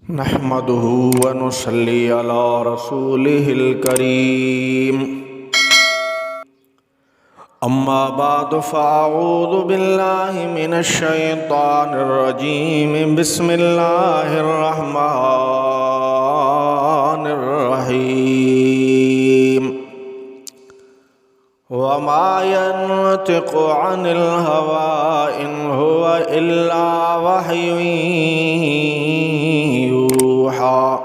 نحمده ونصلي على رسوله الكريم أما بعد فأعوذ بالله من الشيطان الرجيم بسم الله الرحمن الرحيم وما ينطق عن الهوى إن هو إلا وحي يوحى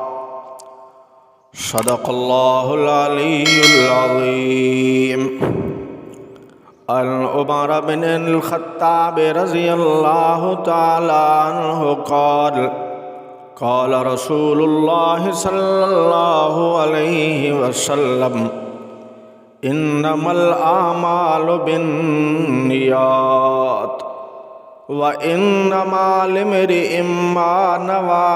صدق الله العلي العظيم. عن عمر بن الخطاب رضي الله تعالى عنه قال قال رسول الله صلى الله عليه وسلم انما الاعمال بالنيات وانما لامرئ ما نوى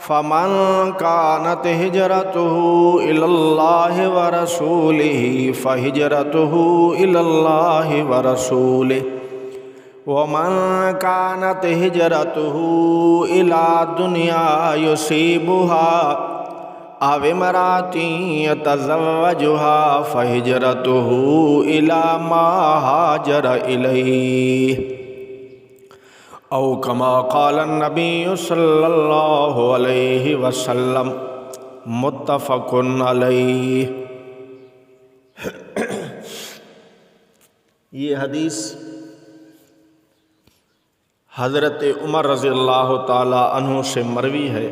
فمن كانت هجرته الى الله ورسوله فهجرته الى الله ورسوله ومن كانت هجرته الى دنيا يصيبها أو امرأة يتزوجها فهجرته إلى ما هاجر إليه أو كما قال النبي صلى الله عليه وسلم متفق علیہ. یہ حدیث حضرت عمر رضی اللہ تعالی عنہ سے مروی ہے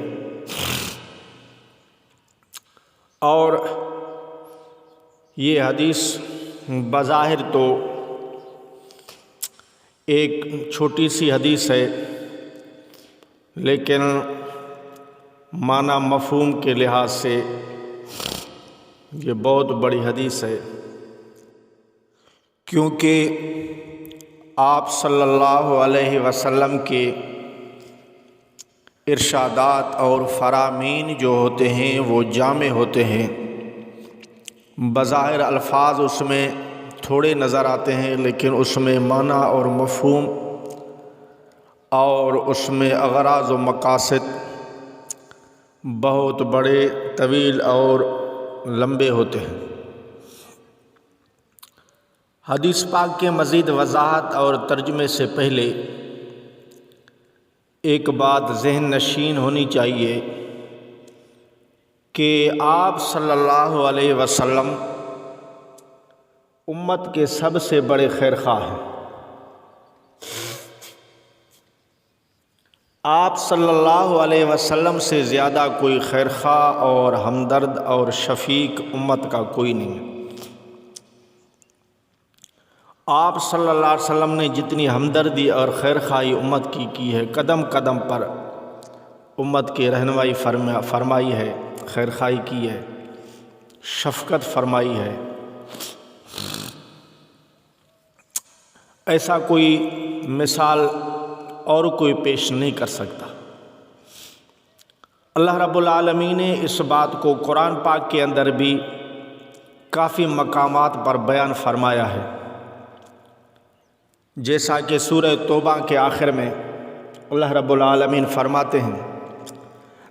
اور یہ حدیث بظاہر تو ایک چھوٹی سی حدیث ہے، لیکن معنی مفہوم کے لحاظ سے یہ بہت بڑی حدیث ہے، کیونکہ آپ صلی اللہ علیہ وسلم کے ارشادات اور فرامین جو ہوتے ہیں وہ جامع ہوتے ہیں. بظاہر الفاظ اس میں تھوڑے نظر آتے ہیں، لیکن اس میں معنی اور مفہوم اور اس میں اغراض و مقاصد بہت بڑے، طویل اور لمبے ہوتے ہیں. حدیث پاک کے مزید وضاحت اور ترجمے سے پہلے ایک بات ذہن نشین ہونی چاہیے کہ آپ صلی اللہ علیہ وسلم امت کے سب سے بڑے خیر خواہ ہیں. آپ صلی اللہ علیہ وسلم سے زیادہ کوئی خیر خواہ اور ہمدرد اور شفیق امت کا کوئی نہیں ہے. آپ صلی اللہ علیہ وسلم نے جتنی ہمدردی اور خیر خواہی امت کی ہے، قدم قدم پر امت کی رہنمائی فرمائی ہے، خیر خواہی کی ہے، شفقت فرمائی ہے. ایسا کوئی مثال اور کوئی پیش نہیں کر سکتا. اللہ رب العالمین نے اس بات کو قرآن پاک کے اندر بھی کافی مقامات پر بیان فرمایا ہے، جیسا کہ سورہ توبہ کے آخر میں اللہ رب العالمین فرماتے ہیں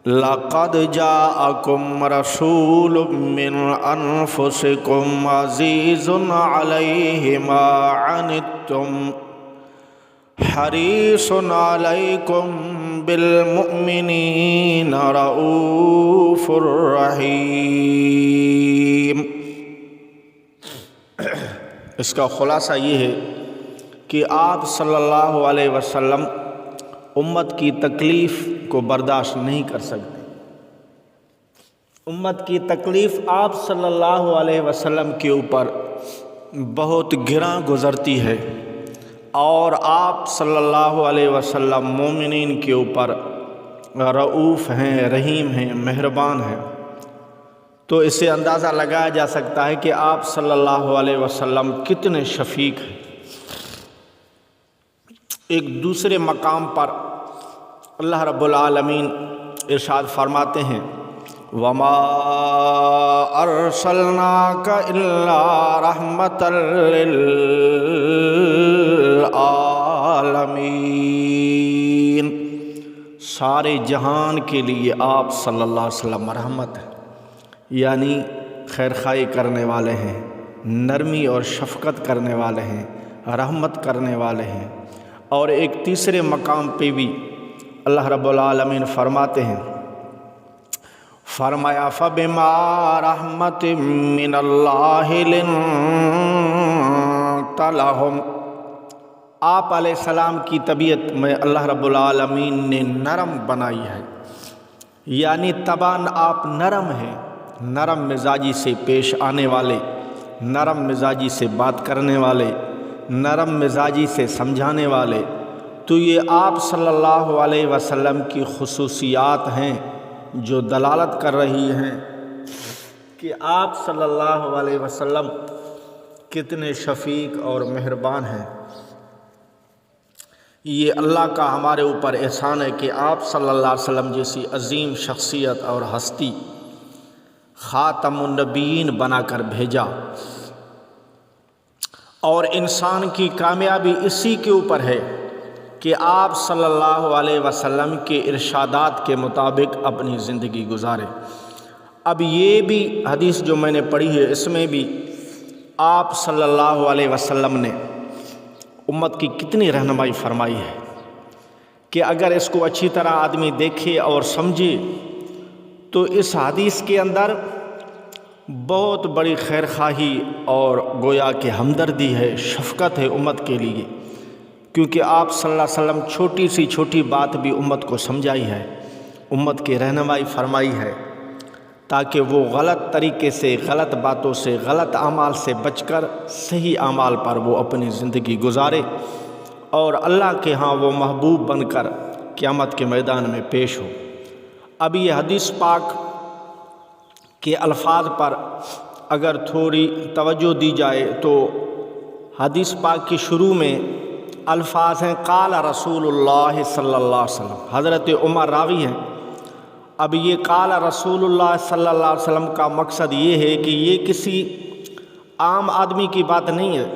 لَقَدْ جَاءَكُمْ رَسُولٌ مِّنْ أَنفُسِكُمْ عَزِيزٌ عَلَيْهِ مَا عَنِتُّمْ حَرِيصٌ عَلَيْكُمْ بِالْمُؤْمِنِينَ رَءُوفٌ رَحِيمٌ. اس کا خلاصہ یہ ہے کہ آپ صلی اللہ علیہ وسلم امت کی تکلیف کو برداشت نہیں کر سکتے. امت کی تکلیف آپ صلی اللہ علیہ وسلم کے اوپر بہت گراں گزرتی ہے، اور آپ صلی اللہ علیہ وسلم مومنین کے اوپر رؤوف ہیں، رحیم ہیں، مہربان ہیں. تو اس سے اندازہ لگایا جا سکتا ہے کہ آپ صلی اللہ علیہ وسلم کتنے شفیق ہیں. ایک دوسرے مقام پر اللہ رب العالمین ارشاد فرماتے ہیں وَمَا أَرْسَلْنَاكَ إِلَّا رَحْمَةً لِّلْعَالَمِينَ. سارے جہان کے لیے آپ صلی اللہ علیہ وسلم رحمت ہیں، یعنی خیرخواہی کرنے والے ہیں، نرمی اور شفقت کرنے والے ہیں، رحمت کرنے والے ہیں۔ اور ایک تیسرے مقام پہ بھی اللہ رب العالمین فرماتے ہیں، فرمایا فَبِمَا رَحْمَةٍ مِّنَ اللَّهِ لِنتَ لَهُمْ، آپ علیہ السلام کی طبیعت میں اللہ رب العالمین نے نرم بنائی ہے، یعنی طبعاً آپ نرم ہیں، نرم مزاجی سے پیش آنے والے، نرم مزاجی سے بات کرنے والے، نرم مزاجی سے سمجھانے والے، تو یہ آپ صلی اللہ علیہ وسلم کی خصوصیات ہیں جو دلالت کر رہی ہیں کہ آپ صلی اللہ علیہ وسلم کتنے شفیق اور مہربان ہیں۔ یہ اللہ کا ہمارے اوپر احسان ہے کہ آپ صلی اللہ علیہ وسلم جیسی عظیم شخصیت اور ہستی خاتم النبیین بنا کر بھیجا، اور انسان کی کامیابی اسی کے اوپر ہے کہ آپ صلی اللہ علیہ وسلم کے ارشادات کے مطابق اپنی زندگی گزارے۔ اب یہ بھی حدیث جو میں نے پڑھی ہے، اس میں بھی آپ صلی اللہ علیہ وسلم نے امت کی کتنی رہنمائی فرمائی ہے کہ اگر اس کو اچھی طرح آدمی دیکھے اور سمجھے تو اس حدیث کے اندر بہت بڑی خیرخواہی اور گویا کہ ہمدردی ہے، شفقت ہے امت کے لیے، کیونکہ آپ صلی اللہ علیہ وسلم چھوٹی سی چھوٹی بات بھی امت کو سمجھائی ہے، امت کی رہنمائی فرمائی ہے، تاکہ وہ غلط طریقے سے، غلط باتوں سے، غلط اعمال سے بچ کر صحیح اعمال پر وہ اپنی زندگی گزارے اور اللہ کے ہاں وہ محبوب بن کر قیامت کے میدان میں پیش ہو۔ اب یہ حدیث پاک کے الفاظ پر اگر تھوڑی توجہ دی جائے تو حدیث پاک کی شروع میں الفاظ ہیں قال رسول اللہ صلی اللہ علیہ وسلم، حضرت عمر راوی ہیں۔ اب یہ قال رسول اللہ صلی اللہ علیہ وسلم کا مقصد یہ ہے کہ یہ کسی عام آدمی کی بات نہیں ہے،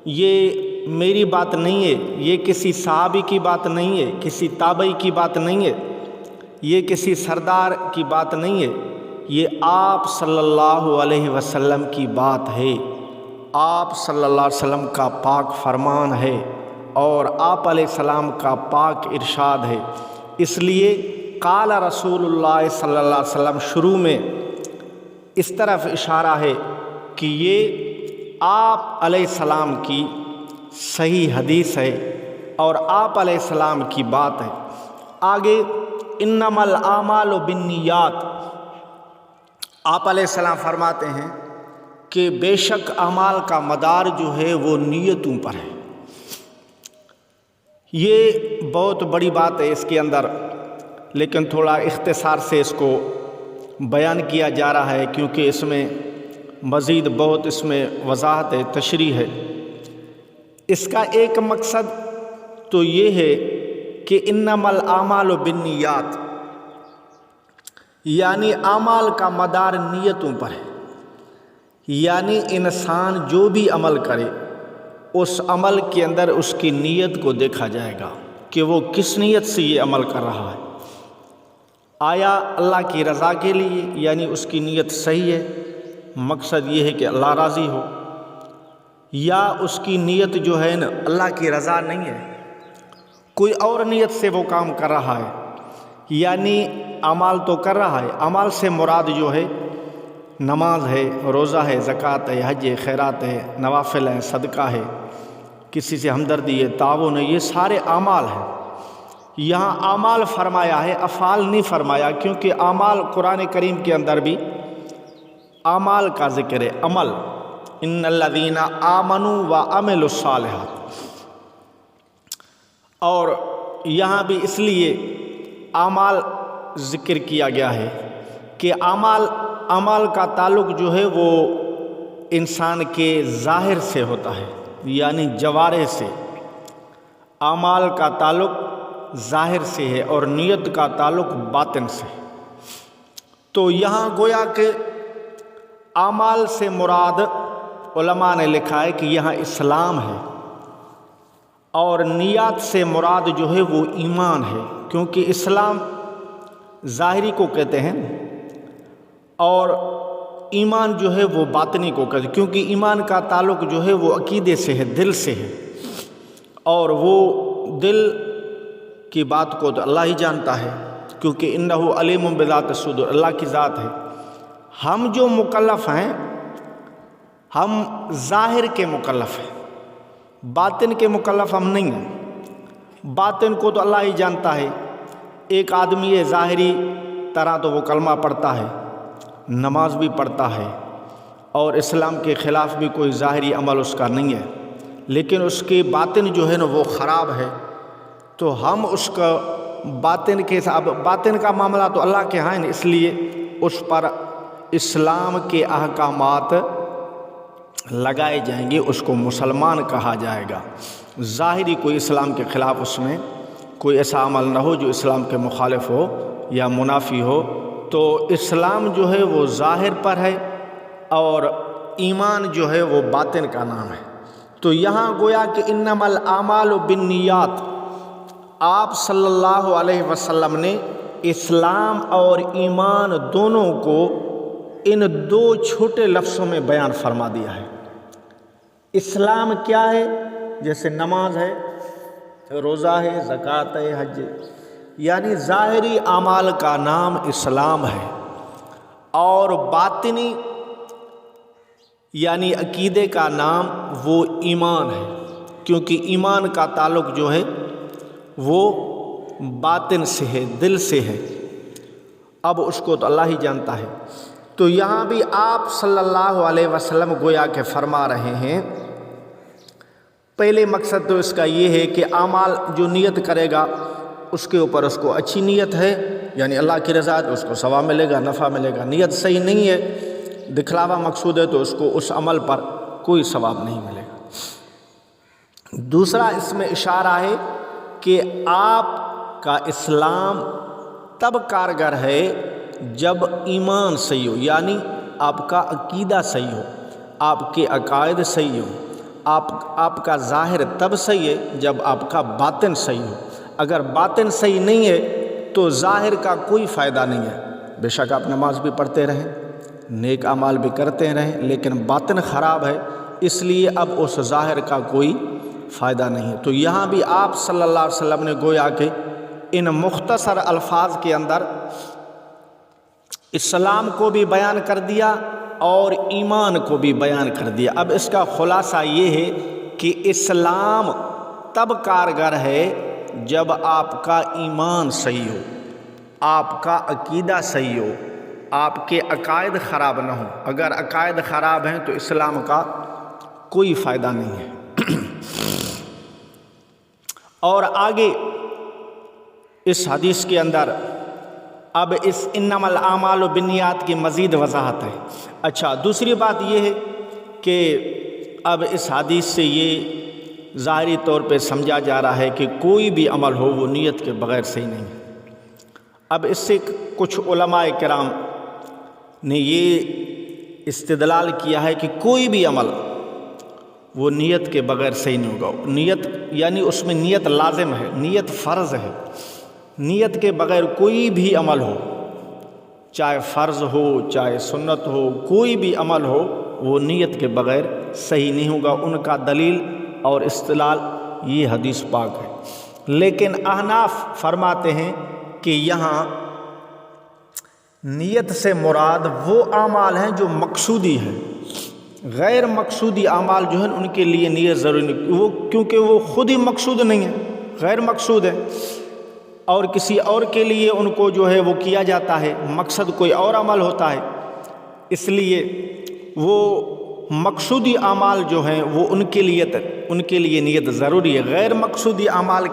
یہ میری بات نہیں ہے، یہ کسی صحابی کی بات نہیں ہے، کسی تابعی کی بات نہیں ہے، یہ کسی سردار کی بات نہیں ہے، یہ آپ صلی اللہ علیہ وسلم کی بات ہے، آپ صلی اللہ علیہ وسلم کا پاک فرمان ہے اور آپ علیہ السلام کا پاک ارشاد ہے۔ اس لیے قال رسول اللہ صلی اللہ علیہ وسلم شروع میں اس طرف اشارہ ہے کہ یہ آپ علیہ السلام کی صحیح حدیث ہے اور آپ علیہ السلام کی بات ہے۔ آگے انما الاعمال بالنیات، آپ علیہ السلام فرماتے ہیں کہ بے شک اعمال کا مدار جو ہے وہ نیتوں پر ہے۔ یہ بہت بڑی بات ہے اس کے اندر، لیکن تھوڑا اختصار سے اس کو بیان کیا جا رہا ہے کیونکہ اس میں مزید بہت اس میں وضاحت ہے، تشریح ہے۔ اس کا ایک مقصد تو یہ ہے کہ انما الاعمال بالنیات، یعنی اعمال کا مدار نیتوں پر ہے، یعنی انسان جو بھی عمل کرے اس عمل کے اندر اس کی نیت کو دیکھا جائے گا کہ وہ کس نیت سے یہ عمل کر رہا ہے۔ آیا اللہ کی رضا کے لیے، یعنی اس کی نیت صحیح ہے، مقصد یہ ہے کہ اللہ راضی ہو، یا اس کی نیت جو ہے نا اللہ کی رضا نہیں ہے، کوئی اور نیت سے وہ کام کر رہا ہے، یعنی اعمال تو کر رہا ہے، اعمال سے مراد جو ہے نماز ہے، روزہ ہے، زکوٰۃ ہے، حج ہے، خیرات ہے، نوافل ہے، صدقہ ہے، کسی سے ہمدردی ہے، تعاون ہے، یہ سارے اعمال ہیں۔ یہاں اعمال فرمایا ہے، افعال نہیں فرمایا، کیونکہ اعمال قرآن کریم کے اندر بھی اعمال کا ذکر ہے، عمل، ان الذین آمنوا وعملوا الصالحات، اور یہاں بھی اس لیے اعمال ذکر کیا گیا ہے کہ اعمال کا تعلق جو ہے وہ انسان کے ظاہر سے ہوتا ہے، یعنی جوارح سے، اعمال کا تعلق ظاہر سے ہے اور نیت کا تعلق باطن سے۔ تو یہاں گویا کہ اعمال سے مراد علماء نے لکھا ہے کہ یہاں اسلام ہے، اور نیت سے مراد جو ہے وہ ایمان ہے، کیونکہ اسلام ظاہری کو کہتے ہیں اور ایمان جو ہے وہ باطنی کو کہتے ہیں، کیونکہ ایمان کا تعلق جو ہے وہ عقیدے سے ہے، دل سے ہے، اور وہ دل کی بات کو تو اللہ ہی جانتا ہے، کیونکہ انہ علیم بذات الصدور، اللہ کی ذات ہے۔ ہم جو مکلف ہیں ہم ظاہر کے مکلف ہیں، باطن کے مکلف ہم نہیں ہیں۔ باطن کو تو اللہ ہی جانتا ہے۔ ایک آدمی ظاہری طرح تو وہ کلمہ پڑھتا ہے، نماز بھی پڑھتا ہے، اور اسلام کے خلاف بھی کوئی ظاہری عمل اس کا نہیں ہے، لیکن اس کے باطن جو ہے نا وہ خراب ہے، تو ہم اس کا باطن کا معاملہ تو اللہ کے ہاں ہے، اس لیے اس پر اسلام کے احکامات لگائے جائیں گے، اس کو مسلمان کہا جائے گا۔ ظاہری کوئی اسلام کے خلاف اس میں کوئی ایسا عمل نہ ہو جو اسلام کے مخالف ہو یا منافی ہو۔ تو اسلام جو ہے وہ ظاہر پر ہے اور ایمان جو ہے وہ باطن کا نام ہے۔ تو یہاں گویا کہ انما الاعمال بالنیات، آپ صلی اللہ علیہ وسلم نے اسلام اور ایمان دونوں کو ان دو چھوٹے لفظوں میں بیان فرما دیا ہے۔ اسلام کیا ہے؟ جیسے نماز ہے، روزہ ہے، زکوٰۃ ہے، حج، یعنی ظاہری اعمال کا نام اسلام ہے، اور باطنی یعنی عقیدے کا نام وہ ایمان ہے، کیونکہ ایمان کا تعلق جو ہے وہ باطن سے ہے، دل سے ہے۔ اب اس کو تو اللہ ہی جانتا ہے۔ تو یہاں بھی آپ صلی اللہ علیہ وسلم گویا کہ فرما رہے ہیں، پہلے مقصد تو اس کا یہ ہے کہ اعمال جو نیت کرے گا اس کے اوپر اس کو اچھی نیت ہے، یعنی اللہ کی رضا ہے تو اس کو ثواب ملے گا، نفع ملے گا۔ نیت صحیح نہیں ہے، دکھلاوا مقصود ہے، تو اس کو اس عمل پر کوئی ثواب نہیں ملے گا۔ دوسرا اس میں اشارہ ہے کہ آپ کا اسلام تب کارگر ہے جب ایمان صحیح ہو، یعنی آپ کا عقیدہ صحیح ہو، آپ کے عقائد صحیح ہو۔ آپ کا ظاہر تب صحیح ہے جب آپ کا باطن صحیح ہو۔ اگر باطن صحیح نہیں ہے تو ظاہر کا کوئی فائدہ نہیں ہے۔ بے شک آپ نماز بھی پڑھتے رہیں، نیک اعمال بھی کرتے رہیں، لیکن باطن خراب ہے، اس لیے اب اس ظاہر کا کوئی فائدہ نہیں ہے۔ تو یہاں بھی آپ صلی اللہ علیہ وسلم نے گویا کہ ان مختصر الفاظ کے اندر اسلام کو بھی بیان کر دیا اور ایمان کو بھی بیان کر دیا۔ اب اس کا خلاصہ یہ ہے کہ اسلام تب کارگر ہے جب آپ کا ایمان صحیح ہو، آپ کا عقیدہ صحیح ہو، آپ کے عقائد خراب نہ ہوں۔ اگر عقائد خراب ہیں تو اسلام کا کوئی فائدہ نہیں ہے۔ اور آگے اس حدیث کے اندر اب اس انما الاعمال بالنیات کی مزید وضاحت ہے۔ اچھا، دوسری بات یہ ہے کہ اب اس حدیث سے یہ ظاہری طور پہ سمجھا جا رہا ہے کہ کوئی بھی عمل ہو وہ نیت کے بغیر صحیح نہیں ہے۔ اب اس سے کچھ علماء کرام نے یہ استدلال کیا ہے کہ کوئی بھی عمل وہ نیت کے بغیر صحیح نہیں ہوگا۔ نیت یعنی اس میں نیت لازم ہے، نیت فرض ہے۔ نیت کے بغیر کوئی بھی عمل ہو، چاہے فرض ہو چاہے سنت ہو، کوئی بھی عمل ہو وہ نیت کے بغیر صحیح نہیں ہوگا۔ ان کا دلیل اور استدلال یہ حدیث پاک ہے۔ لیکن احناف فرماتے ہیں کہ یہاں نیت سے مراد وہ اعمال ہیں جو مقصودی ہیں، غیر مقصودی اعمال جو ہیں ان کے لیے نیت ضروری نہیں، کیونکہ وہ خود ہی مقصود نہیں ہے، غیر مقصود ہے، اور کسی اور کے لیے ان کو جو ہے وہ کیا جاتا ہے، مقصد کوئی اور عمل ہوتا ہے، اس لیے وہ مقصودی اعمال جو ہیں وہ ان کے لیے نیت ضروری ہے، غیر مقصودی اعمال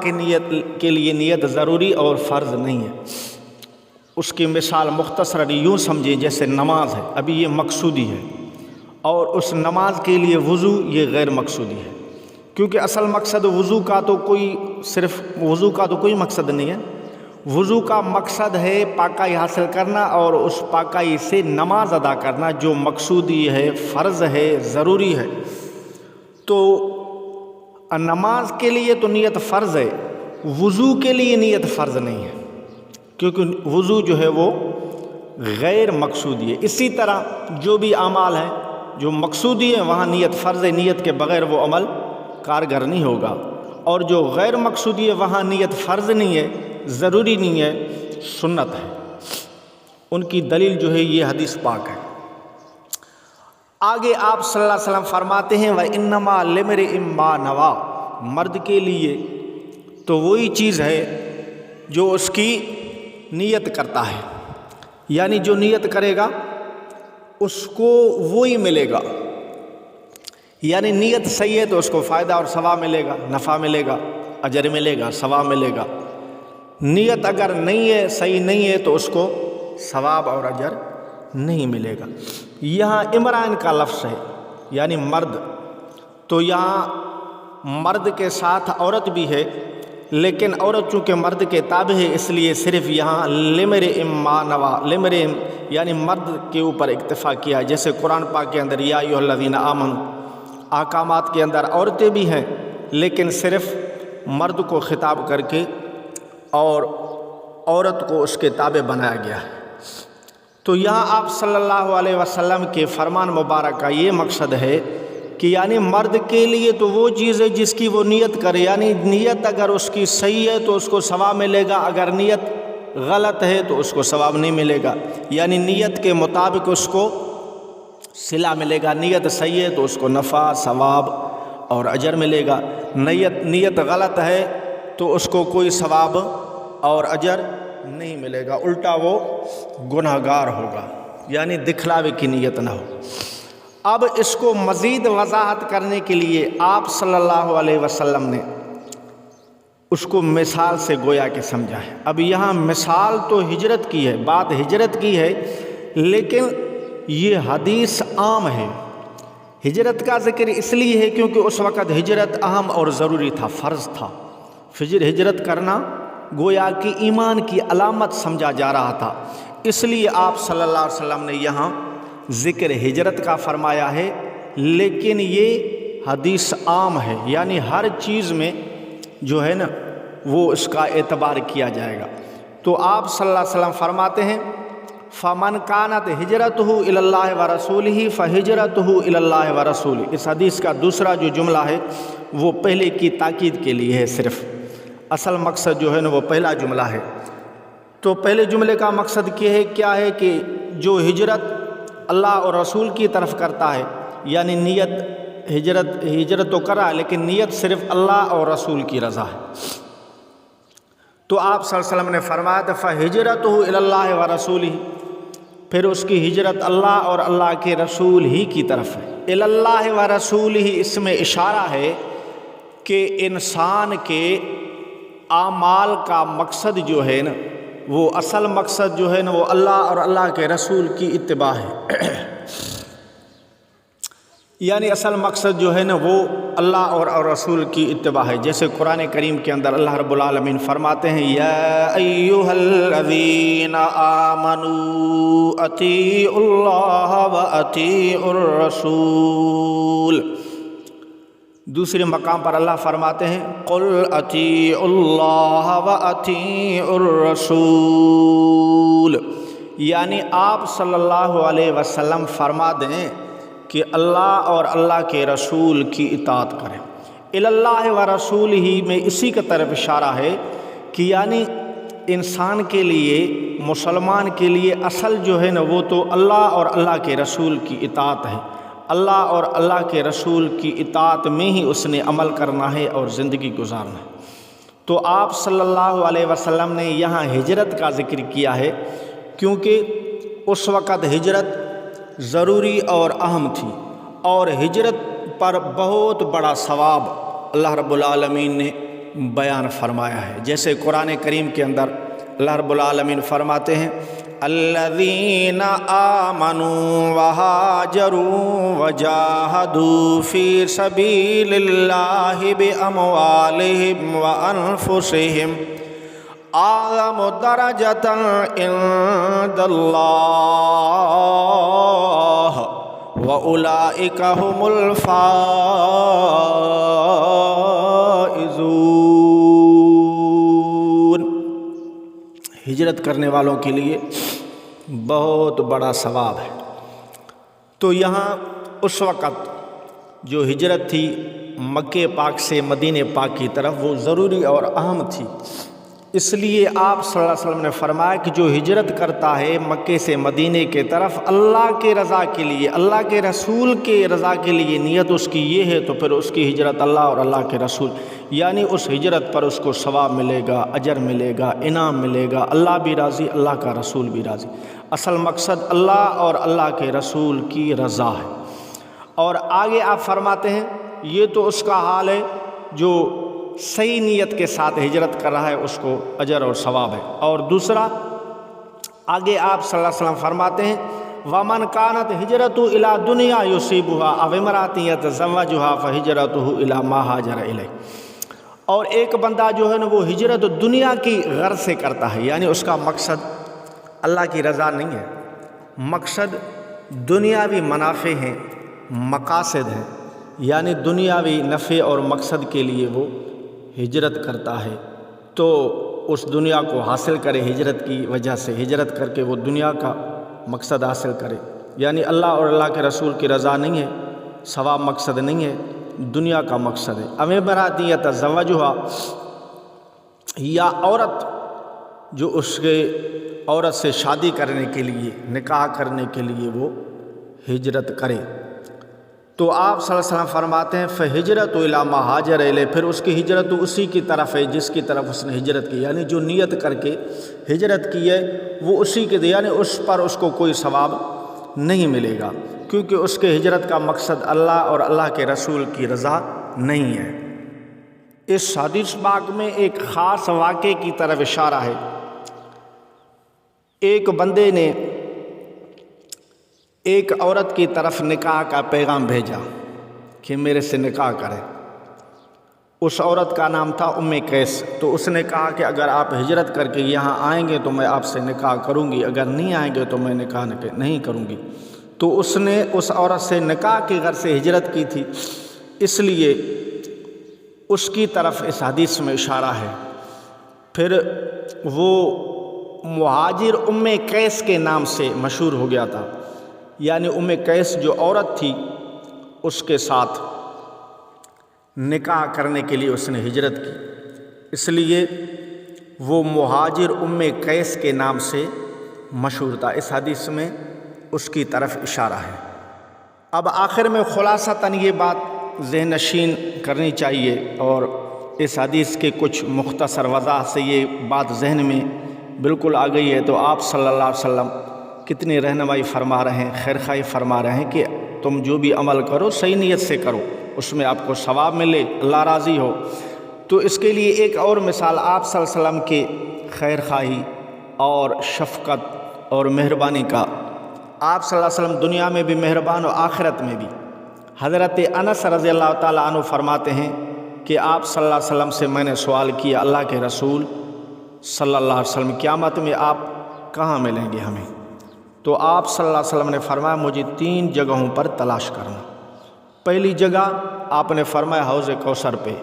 کے لیے نیت ضروری اور فرض نہیں ہے۔ اس کی مثال مختصر یوں سمجھیں، جیسے نماز ہے، ابھی یہ مقصودی ہے، اور اس نماز کے لیے وضو یہ غیر مقصودی ہے، کیونکہ اصل مقصد وضو کا تو کوئی مقصد نہیں ہے۔ وضو کا مقصد ہے پاکائی حاصل کرنا اور اس پاکائی سے نماز ادا کرنا، جو مقصودی ہے، فرض ہے، ضروری ہے۔ تو نماز کے لیے تو نیت فرض ہے، وضو کے لیے نیت فرض نہیں ہے، کیونکہ وضو جو ہے وہ غیر مقصودی ہے۔ اسی طرح جو بھی اعمال ہیں جو مقصودی ہیں وہاں نیت فرض ہے، نیت کے بغیر وہ عمل کارگر نہیں ہوگا، اور جو غیر مقصودی ہے وہاں نیت فرض نہیں ہے، ضروری نہیں ہے، سنت ہے۔ ان کی دلیل جو ہے یہ حدیث پاک ہے۔ آگے آپ صلی اللہ علیہ وسلم فرماتے ہیں وَإِنَّمَا لِامْرِئٍ مَّا نَوَىٰ، مرد کے لیے تو وہی چیز ہے جو اس کی نیت کرتا ہے، یعنی جو نیت کرے گا اس کو وہی ملے گا، یعنی نیت صحیح ہے تو اس کو فائدہ اور ثواب ملے گا، نفع ملے گا، اجر ملے گا، ثواب ملے گا۔ نیت اگر نہیں ہے، صحیح نہیں ہے تو اس کو ثواب اور اجر نہیں ملے گا۔ یہاں عمران کا لفظ ہے یعنی مرد، تو یہاں مرد کے ساتھ عورت بھی ہے، لیکن عورت چونکہ مرد کے تابع ہے اس لیے صرف یہاں لِامْرِئٍ مَّا نَوَىٰ، لِامْرِئٍ یعنی مرد کے اوپر اکتفا کیا ہے۔ جیسے قرآن پاک کے اندر یا ایھا الذین آمنوا احکامات کے اندر عورتیں بھی ہیں، لیکن صرف مرد کو خطاب کر کے اور عورت کو اس کے تابع بنایا گیا ہے۔ تو یہاں آپ صلی اللہ علیہ وسلم کے فرمان مبارک کا یہ مقصد ہے کہ یعنی مرد کے لیے تو وہ چیز ہے جس کی وہ نیت کرے، یعنی نیت اگر اس کی صحیح ہے تو اس کو ثواب ملے گا، اگر نیت غلط ہے تو اس کو ثواب نہیں ملے گا، یعنی نیت کے مطابق اس کو صلہ ملے گا۔ نیت صحیح ہے تو اس کو نفع، ثواب اور اجر ملے گا، نیت غلط ہے تو اس کو کوئی ثواب اور اجر نہیں ملے گا، الٹا وہ گنہگار ہوگا، یعنی دکھلاوے کی نیت نہ ہو۔ اب اس کو مزید وضاحت کرنے کے لیے آپ صلی اللہ علیہ وسلم نے اس کو مثال سے گویا کہ سمجھا ہے۔ اب یہاں مثال تو ہجرت کی ہے، بات ہجرت کی ہے، لیکن یہ حدیث عام ہے۔ ہجرت کا ذکر اس لیے ہے کیونکہ اس وقت ہجرت اہم اور ضروری تھا، فرض تھا۔ ہجرت کرنا گویا کہ ایمان کی علامت سمجھا جا رہا تھا، اس لیے آپ صلی اللہ علیہ وسلم نے یہاں ذکر ہجرت کا فرمایا ہے، لیکن یہ حدیث عام ہے، یعنی ہر چیز میں جو ہے نا وہ اس کا اعتبار کیا جائے گا۔ تو آپ صلی اللہ علیہ وسلم فرماتے ہیں فَمَنْ كَانَتْ هِجْرَتُهُ إِلَى اللَّهِ وَرَسُولِهِ فَهِجْرَتُهُ إِلَى اللَّهِ وَرَسُولِهِ۔ اس حدیث کا دوسرا جو جملہ ہے وہ پہلے کی تاکید کے لیے ہے، صرف اصل مقصد جو ہے نا وہ پہلا جملہ ہے۔ تو پہلے جملے کا مقصد کیا ہے کہ جو ہجرت اللہ اور رسول کی طرف کرتا ہے، یعنی نیت ہجرت تو کرا لیکن نیت صرف اللہ اور رسول کی رضا ہے۔ تو آپ صلی اللہ علیہ وسلم نے فرمایا تھا فَهِجْرَتُهُ إِلَى اللَّهِ وَرَسُولِهِ، پھر اس کی ہجرت اللہ اور اللہ کے رسول ہی کی طرف ہے۔ إِلَى اللَّهِ وَرَسُولِهِ اس میں اشارہ ہے کہ انسان کے اعمال کا مقصد جو ہے نا وہ اصل مقصد جو ہے نا وہ اللہ اور اللہ کے رسول کی اتباع ہے، یعنی اصل مقصد جو ہے نا وہ اللہ اور رسول کی اتباع ہے۔ جیسے قرآن کریم کے اندر اللہ رب العالمین فرماتے ہیں یا ایھا الذین آمنوا اطیعوا اللہ واطیعوا الرسول۔ دوسرے مقام پر اللہ فرماتے ہیں قل اطیعوا اللہ واطیعوا الرسول، یعنی آپ صلی اللہ علیہ وسلم فرما دیں کہ اللہ اور اللہ کے رسول کی اطاعت کریں۔ الی اللہ و رسول ہی میں اسی کی طرف اشارہ ہے کہ یعنی انسان کے لیے، مسلمان کے لیے اصل جو ہے نا وہ تو اللہ اور اللہ کے رسول کی اطاعت ہے۔ اللہ اور اللہ کے رسول کی اطاعت میں ہی اس نے عمل کرنا ہے اور زندگی گزارنا ہے۔ تو آپ صلی اللہ علیہ وسلم نے یہاں ہجرت کا ذکر کیا ہے کیونکہ اس وقت ہجرت ضروری اور اہم تھی، اور ہجرت پر بہت بڑا ثواب اللہ رب العالمین نے بیان فرمایا ہے۔ جیسے قرآن کریم کے اندر اللہ رب العالمین فرماتے ہیں الذین آمنوا وہاجروا وجاہدوا فی سبیل اللہ باموالہم وانفسہم اعظم درجۃ عند اللہ وَأُولَئِكَ هُمُ الْفَائِزُونَ۔ حافظون۔ ہجرت کرنے والوں کے لیے بہت بڑا ثواب ہے۔ تو یہاں اس وقت جو ہجرت تھی مکہ پاک سے مدینہ پاک کی طرف وہ ضروری اور اہم تھی، اس لیے آپ صلی اللہ علیہ وسلم نے فرمایا کہ جو ہجرت کرتا ہے مکے سے مدینہ کے طرف اللہ کے رضا کے لیے، اللہ کے رسول کے رضا کے لیے، نیت اس کی یہ ہے تو پھر اس کی ہجرت اللہ اور اللہ کے رسول، یعنی اس ہجرت پر اس کو ثواب ملے گا، اجر ملے گا، انعام ملے گا، اللہ بھی راضی، اللہ کا رسول بھی راضی۔ اصل مقصد اللہ اور اللہ کے رسول کی رضا ہے۔ اور آگے آپ فرماتے ہیں یہ تو اس کا حال ہے جو صحیح نیت کے ساتھ ہجرت کر رہا ہے، اس کو اجر اور ثواب ہے۔ اور دوسرا آگے آپ صلی اللہ علیہ وسلم فرماتے ہیں وَمَنْ كَانَتْ هِجْرَتُهُ إِلَىٰ دُنْيَا يُصِيبُهَا أَوْ امْرَأَةٍ يَتَزَوَّجُهَا فَهِجْرَتُهُ إِلَىٰ مَا هَاجَرَ إِلَيْهِ۔ اور ایک بندہ جو ہے نا وہ ہجرت دنیا کی غرض سے کرتا ہے، یعنی اس کا مقصد اللہ کی رضا نہیں ہے، مقصد دنیاوی منافع ہیں، مقاصد ہیں، یعنی دنیاوی نفع اور مقصد کے لیے وہ ہجرت کرتا ہے، تو اس دنیا کو حاصل کرے ہجرت کی وجہ سے، ہجرت کر کے وہ دنیا کا مقصد حاصل کرے، یعنی اللہ اور اللہ کے رسول کی رضا نہیں ہے، ثواب مقصد نہیں ہے، دنیا کا مقصد ہے۔ اوِ امرأۃ یتزوجھا، یا عورت جو اس کے عورت سے شادی کرنے کے لیے، نکاح کرنے کے لیے وہ ہجرت کرے، تو آپ صلی اللہ علیہ وسلم فرماتے ہیں فَهِجْرَتُ إِلَىٰ مَا هَاجَرَ إِلَيْهِ، پھر اس کی ہجرت اسی کی طرف ہے جس کی طرف اس نے ہجرت کی، یعنی جو نیت کر کے ہجرت کی ہے وہ اسی کے، یعنی اس پر اس کو کوئی ثواب نہیں ملے گا، کیونکہ اس کے ہجرت کا مقصد اللہ اور اللہ کے رسول کی رضا نہیں ہے۔ اس حدیث پاک میں ایک خاص واقعے کی طرف اشارہ ہے۔ ایک بندے نے ایک عورت کی طرف نکاح کا پیغام بھیجا کہ میرے سے نکاح کرے۔ اس عورت کا نام تھا قیس۔ تو اس نے کہا کہ اگر آپ ہجرت کر کے یہاں آئیں گے تو میں آپ سے نکاح کروں گی، اگر نہیں آئیں گے تو میں نکاح نہیں کروں گی۔ تو اس نے اس عورت سے نکاح کی غرض سے ہجرت کی تھی، اس لیے اس کی طرف اس حدیث میں اشارہ ہے۔ پھر وہ مہاجر قیس کے نام سے مشہور ہو گیا تھا، یعنی قیس جو عورت تھی اس کے ساتھ نکاح کرنے کے لیے اس نے ہجرت کی، اس لیے وہ مہاجر قیس کے نام سے مشہور تھا۔ اس حدیث میں اس کی طرف اشارہ ہے۔ اب آخر میں خلاصتاً یہ بات ذہن نشین کرنی چاہیے، اور اس حدیث کے کچھ مختصر وضاحت سے یہ بات ذہن میں بالکل آ گئی ہے۔ تو آپ صلی اللہ علیہ وسلم کتنی رہنمائی فرما رہے ہیں، خیرخواہی فرما رہے ہیں کہ تم جو بھی عمل کرو صحیح نیت سے کرو، اس میں آپ کو ثواب ملے، اللہ راضی ہو۔ تو اس کے لیے ایک اور مثال آپ صلی اللہ علیہ وسلم کے خیرخواہی اور شفقت اور مہربانی کا۔ آپ صلی اللہ علیہ وسلم دنیا میں بھی مہربان اور آخرت میں بھی۔ حضرت انس رضی اللہ تعالیٰ عنہ فرماتے ہیں کہ آپ صلی اللہ علیہ وسلم سے میں نے سوال کیا اللہ کے رسول صلی اللہ علیہ وسلم قیامت میں آپ کہاں ملیں گے ہمیں؟ تو آپ صلی اللہ علیہ وسلم نے فرمایا مجھے 3 جگہوں پر تلاش کرنا۔ پہلی جگہ آپ نے فرمایا حوض کوثر پہ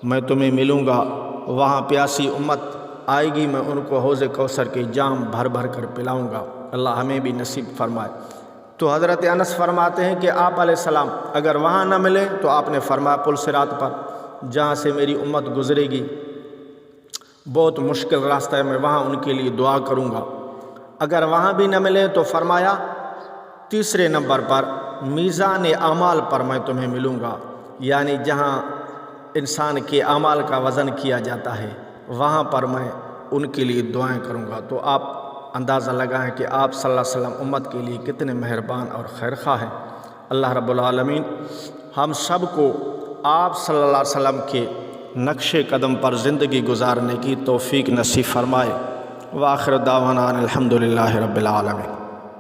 میں تمہیں ملوں گا، وہاں پیاسی امت آئے گی، میں ان کو حوض کوثر کے جام بھر بھر کر پلاؤں گا، اللہ ہمیں بھی نصیب فرمائے۔ تو حضرت انس فرماتے ہیں کہ آپ علیہ السلام اگر وہاں نہ ملے تو آپ نے فرمایا پل صراط پر جہاں سے میری امت گزرے گی، بہت مشکل راستہ ہے، میں وہاں ان کے لیے دعا کروں گا۔ اگر وہاں بھی نہ ملے تو فرمایا تیسرے نمبر پر میزان اعمال پر میں تمہیں ملوں گا، یعنی جہاں انسان کے اعمال کا وزن کیا جاتا ہے وہاں پر میں ان کے لیے دعائیں کروں گا۔ تو آپ اندازہ لگائیں کہ آپ صلی اللہ علیہ وسلم امت کے لیے کتنے مہربان اور خیرخواہ ہیں۔ اللہ رب العالمین ہم سب کو آپ صلی اللہ علیہ وسلم کے نقش قدم پر زندگی گزارنے کی توفیق نصیب فرمائے۔ وآخر دعوانا الحمدللہ رب العالمین۔